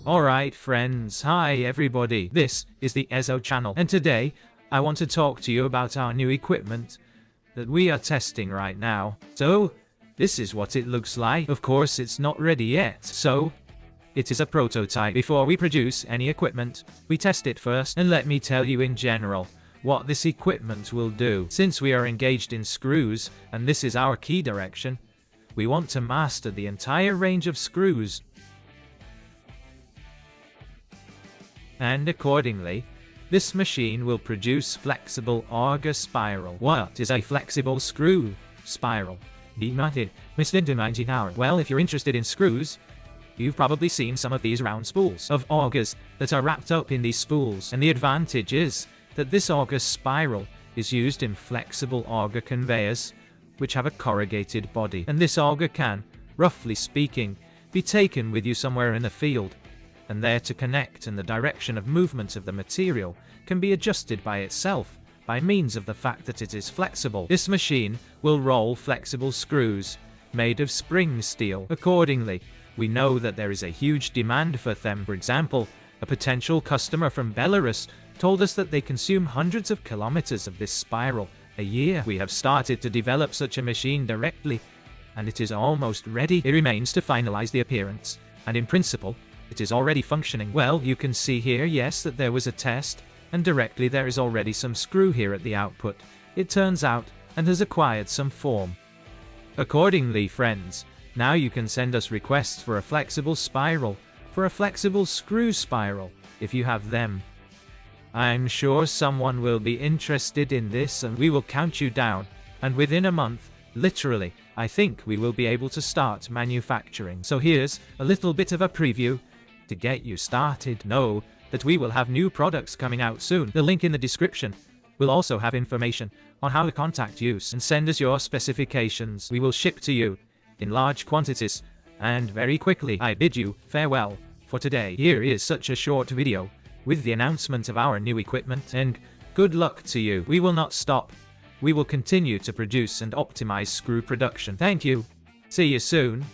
Alright friends, hi everybody, this is the EZSO channel, and today I want to talk to you about our new equipment that we are testing right now. So, this is what it looks like. Of course it's not ready yet, so it is a prototype. Before we produce any equipment, we test it first, and let me tell you in general what this equipment will do. Since we are engaged in screws, and this is our key direction, we want to master the entire range of screws. And accordingly, this machine will produce flexible auger spiral. What is a flexible screw spiral? Well, if you're interested in screws, you've probably seen some of these round spools of augers that are wrapped up in these spools, and the advantage is that this auger spiral is used in flexible auger conveyors which have a corrugated body, and this auger can, roughly speaking, be taken with you somewhere in the field, and there to connect, and the direction of movement of the material can be adjusted by itself by means of the fact that it is flexible. This machine will roll flexible screws made of spring steel. Accordingly, we know that there is a huge demand for them. For example, a potential customer from Belarus told us that they consume hundreds of kilometers of this spiral a year. We have started to develop such a machine directly, and it is almost ready. It remains to finalize the appearance, and in principle, it is already functioning. Well, you can see here, yes, that there was a test, and directly there is already some screw here at the output, it turns out, and has acquired some form. Accordingly, friends, now you can send us requests for a flexible spiral, for a flexible screw spiral, if you have them. I'm sure someone will be interested in this, and we will count you down, and within a month, literally, I think we will be able to start manufacturing. So here's a little bit of a preview to get you started. Know that we will have new products coming out soon. The link in the description will also have information on how to contact us and send us your specifications. We will ship to you in large quantities and very quickly. I bid you farewell for today. Here is such a short video with the announcement of our new equipment, and good luck to you. We will not stop. We will continue to produce and optimize screw production. Thank you. See you soon.